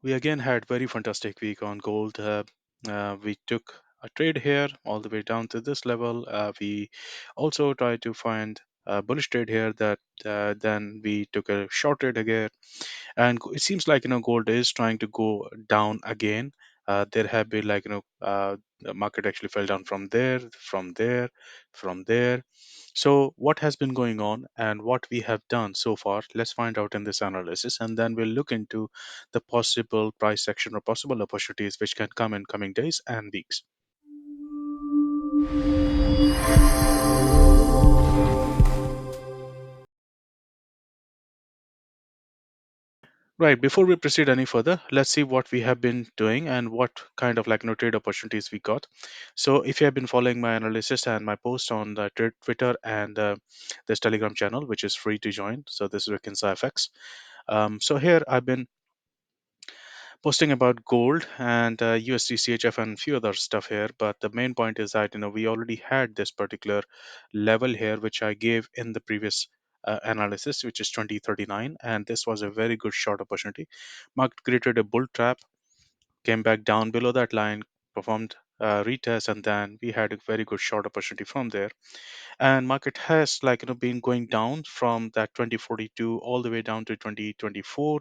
We again had very fantastic week on gold. We took a trade here all the way down to this level. We also tried to find a bullish trade here that then we took a short trade again, and it seems like gold is trying to go down again. There have been the market actually fell down from there, from there. So what has been going on and what we have done so far, let's find out in this analysis, and then we'll look into the possible price action or possible opportunities which can come in coming days and weeks. Right, before we proceed any further, let's see what we have been doing and what kind of trade opportunities we got. So if you have been following my analysis and my post on the Twitter and this Telegram channel, which is free to join, so this is Vikinsa FX. So here I've been posting about gold and USD, CHF, and a few other stuff here. But the main point is that we already had this particular level here, which I gave in the previous analysis, which is 2039, and this was a very good short opportunity. Market created a bull trap, came back down below that line, performed retest, and then we had a very good short opportunity from there. And market has been going down from that 2042 all the way down to 2024,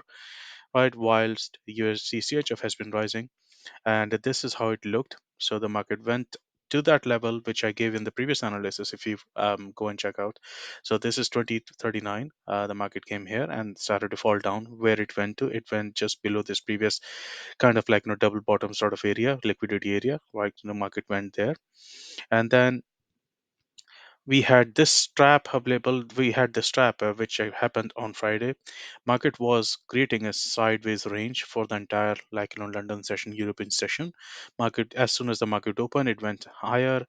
right? Whilst USD CHF has been rising, and this is how it looked. So the market went to that level which I gave in the previous analysis. If you go and check out, so this is 2039. The market came here and started to fall down. Where it went to, it went just below this previous kind of double bottom sort of area, liquidity area, right? The market went there, and then we had this trap available. We had this trap which happened on Friday. Market was creating a sideways range for the entire London session, European session. Market, as soon as the market opened, it went higher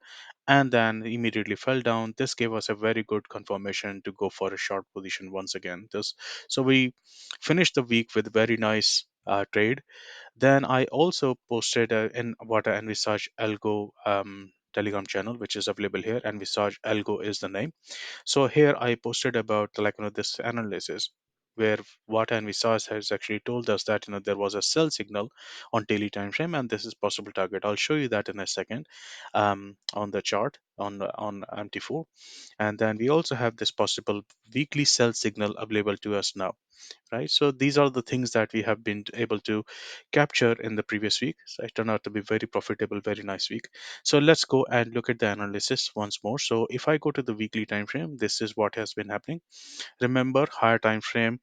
and then immediately fell down. This gave us a very good confirmation to go for a short position once again. This, so we finished the week with very nice trade. Then I also posted in what Envisage Algo Telegram channel, which is available here. Envisage Algo is the name. So here I posted about this analysis where what Envisage has actually told us that there was a sell signal on daily time frame and this is possible target. I'll show you that in a second on the chart on MT4, and then we also have this possible weekly sell signal available to us now, right? So these are the things that we have been able to capture in the previous week. So it turned out to be very profitable, very nice week. So let's go and look at the analysis once more. So if I go to the weekly time frame, this is what has been happening. Remember, higher time frame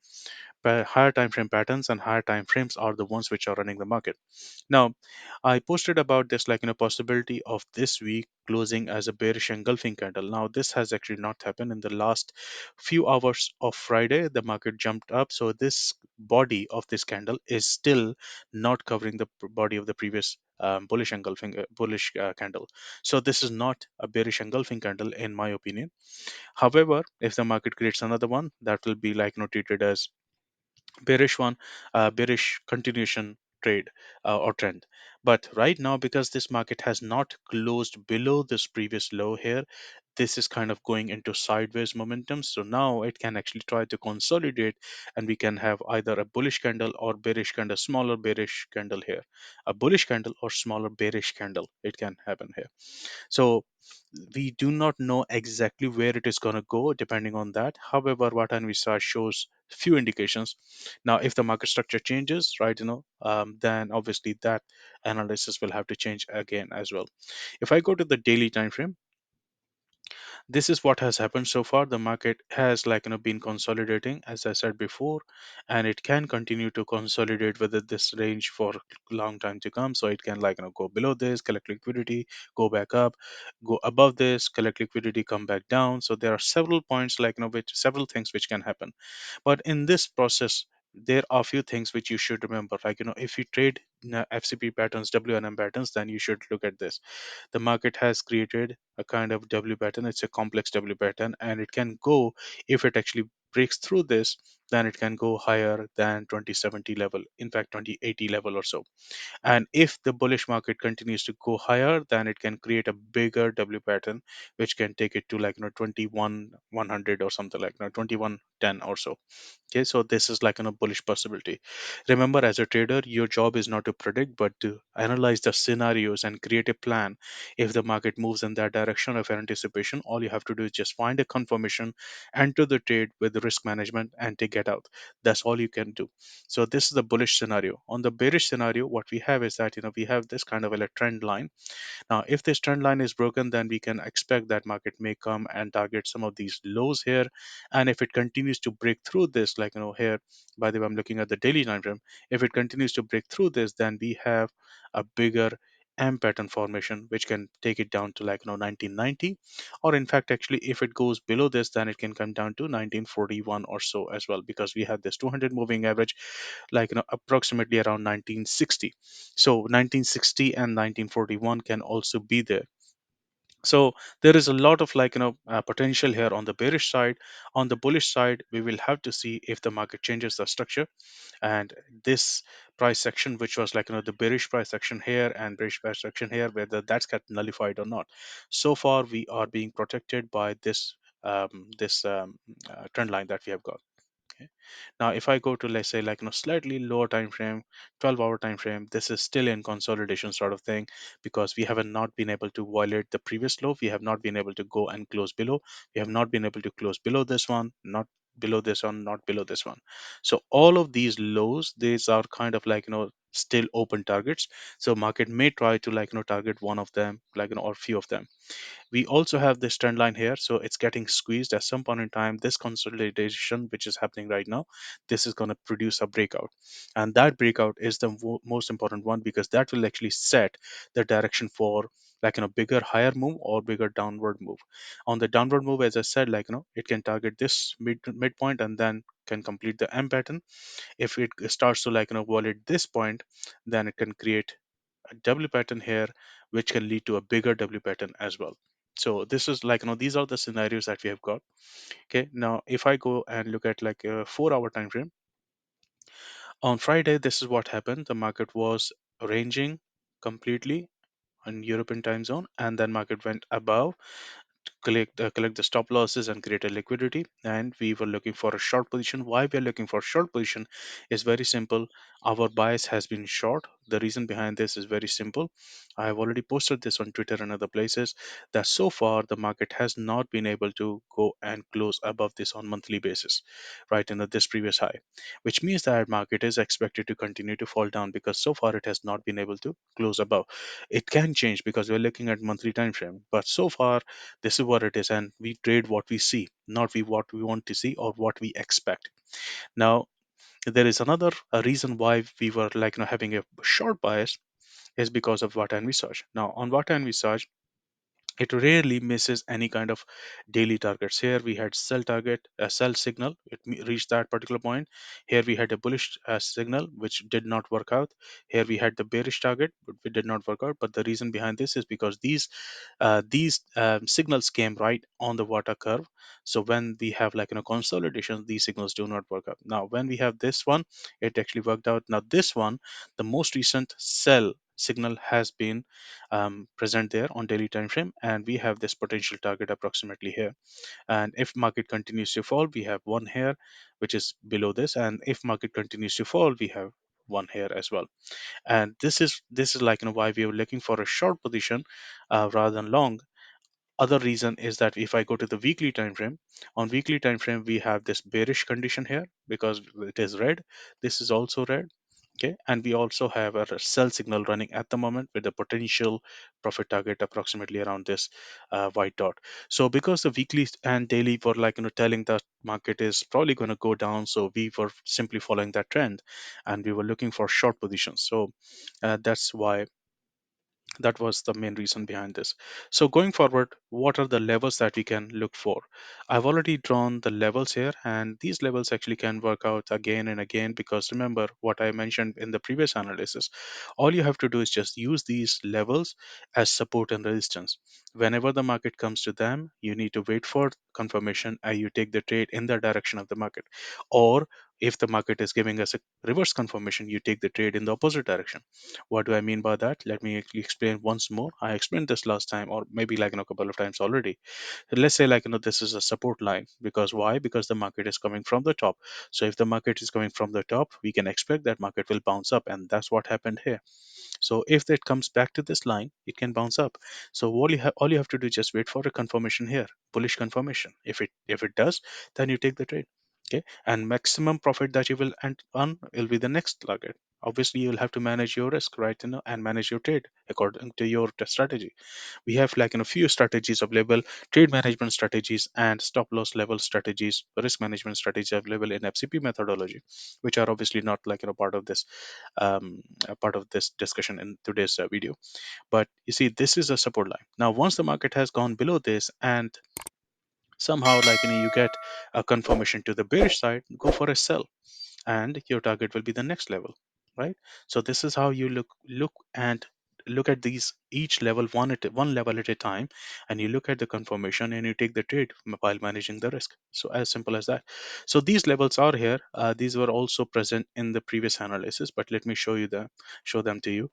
patterns and higher time frames are the ones which are running the market. Now, I posted about this possibility of this week closing as a bearish engulfing candle. Now, this has actually not happened in the last few hours of Friday. The market jumped up, so this body of this candle is still not covering the body of the previous bullish candle. So this is not a bearish engulfing candle in my opinion. However, if the market creates another one, that will be treated as bearish one, bearish continuation trade or trend. But right now, because this market has not closed below this previous low here, this is kind of going into sideways momentum. So now it can actually try to consolidate, and we can have either a bullish candle or bearish candle, smaller bearish candle here, a bullish candle or smaller bearish candle. It can happen here. So we do not know exactly where it is going to go depending on that. However, what Anvisar shows few indications. Now, if the market structure changes, right, then obviously that analysis will have to change again as well. If I go to the daily time frame, this is what has happened so far. The market has been consolidating, as I said before, and it can continue to consolidate within this range for long time to come. So it can go below this, collect liquidity, go back up, go above this, collect liquidity, come back down. So there are several points which several things which can happen. But in this process, there are few things which you should remember. If you trade FCP patterns, WNM patterns, then you should look at this. The market has created a kind of W pattern. It's a complex W pattern, and it can go, if it actually breaks through this, then it can go higher than 2070 level, in fact 2080 level or so. And if the bullish market continues to go higher, then it can create a bigger W pattern, which can take it to like 21 100 or something like 2110 or so. Okay, so this is like a bullish possibility. Remember, as a trader, your job is not to predict, but to analyze the scenarios and create a plan. If the market moves in that direction of anticipation, all you have to do is just find a confirmation, enter the trade with the risk management, and take it out. That's all you can do. So this is the bullish scenario. On the bearish scenario, what we have is that we have this kind of a trend line. Now, if this trend line is broken, then we can expect that market may come and target some of these lows here. And if it continues to break through this, like here, by the way, I'm looking at the daily time frame. If it continues to break through this, then we have a bigger M pattern formation, which can take it down to like 1990, or in fact, actually, if it goes below this, then it can come down to 1941 or so as well, because we have this 200 moving average like approximately around 1960. So 1960 and 1941 can also be there. So there is a lot of potential here on the bearish side. On the bullish side, we will have to see if the market changes the structure, and this price section, which was the bearish price section here and bearish price section here, whether that's got nullified or not. So far we are being protected by this trend line that we have got. Okay. Now, if I go to, let's say, slightly lower time frame, 12-hour time frame, this is still in consolidation sort of thing, because we have not been able to violate the previous low. We have not been able to go and close below. We have not been able to close below this one, not below this one, not below this one. So all of these lows, these are kind of still open targets. So market may try to target one of them, or few of them. We also have this trend line here, so it's getting squeezed at some point in time. This consolidation which is happening right now, this is going to produce a breakout, and that breakout is the most important one, because that will actually set the direction for bigger higher move or bigger downward move. On the downward move, as I said, it can target this midpoint and then can complete the M pattern. If it starts to violate this point, then it can create a W pattern here, which can lead to a bigger W pattern as well. So this is these are the scenarios that we have got. Okay, now if I go and look at like a 4 hour time frame, on Friday, this is what happened. The market was ranging completely on European time zone, and then market went above, collect the stop losses and create a liquidity, and we were looking for a short position. Why we are looking for short position is very simple. Our bias has been short. The reason behind this is very simple. I have already posted this on Twitter and other places, that so far the market has not been able to go and close above this on monthly basis, right, in this previous high, which means that market is expected to continue to fall down, because so far it has not been able to close above. It can change because we're looking at monthly time frame, but so far this is what it is, and we trade what we see, not we what we want to see or what we expect. Now, there is another reason why we were having a short bias, is because of what envisage. Now, on what envisage, it rarely misses any kind of daily targets. Here we had sell target, a sell signal, it reached that particular point. Here we had a bullish signal which did not work out. Here we had the bearish target, but it did not work out. But the reason behind this is because these signals came right on the water curve. So when we have consolidation, these signals do not work out. Now when we have this one, it actually worked out. Now this one, the most recent sell signal has been present there on daily time frame, and we have this potential target approximately here. And if market continues to fall, we have one here which is below this, and if market continues to fall, we have one here as well. And this is why we are looking for a short position rather than long. Other reason is that if I go to the weekly time frame, on weekly time frame we have this bearish condition here because it is red. This is also red. Okay, and we also have a sell signal running at the moment with a potential profit target approximately around this white dot. So because the weekly and daily were telling that market is probably going to go down, so we were simply following that trend, and we were looking for short positions. So that's why That was the main reason behind this. So going forward, what are the levels that we can look for? I've already drawn the levels here, and these levels actually can work out again and again, because remember what I mentioned in the previous analysis. All you have to do is just use these levels as support and resistance. Whenever the market comes to them, you need to wait for confirmation and you take the trade in the direction of the market. Or if the market is giving us a reverse confirmation, you take the trade in the opposite direction. What do I mean by that? Let me explain once more. I explained this last time, or maybe like a couple of times already. Let's say this is a support line. Because why? Because the market is coming from the top. So if the market is coming from the top, we can expect that market will bounce up, and that's what happened here. So if it comes back to this line, it can bounce up. So all you have to do is just wait for a confirmation here, bullish confirmation. If it does, then you take the trade. Okay, and maximum profit that you will earn will be the next target. Obviously, you'll have to manage your risk, right? And manage your trade according to your strategy. We have few strategies available: trade management strategies and stop loss level strategies, risk management strategies available in FCP methodology, which are obviously not part of this discussion in today's video. But you see, this is a support line. Now once the market has gone below this, and somehow you get a confirmation to the bearish side, go for a sell, and your target will be the next level, right? So this is how you look at these, each level one level at a time, and you look at the confirmation and you take the trade while managing the risk. So as simple as that. So these levels are here. These were also present in the previous analysis, but let me show them to you.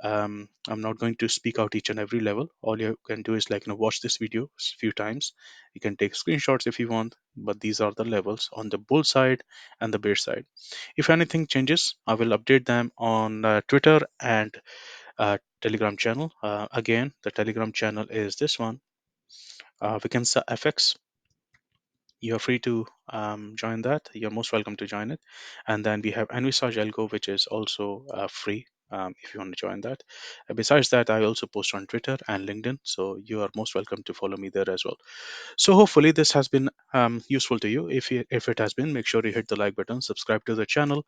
I'm not going to speak out each and every level. All you can do is watch this video a few times. You can take screenshots if you want, but these are the levels on the bull side and the bear side. If anything changes, I will update them on Twitter and Telegram channel. Again, the Telegram channel is this one, Vikinsa FX. You're free to join that. You're most welcome to join it. And then we have Envisage Algo, which is also free if you want to join that. Besides that, I also post on Twitter and LinkedIn, so you are most welcome to follow me there as well. So hopefully this has been useful to you. If it has been, make sure you hit the like button, subscribe to the channel,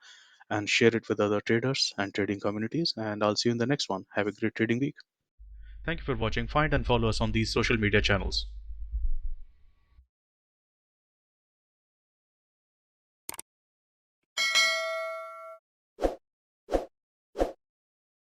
and share it with other traders and trading communities. And I'll see you in the next one. Have a great trading week. Thank you for watching. Find and follow us on these social media channels.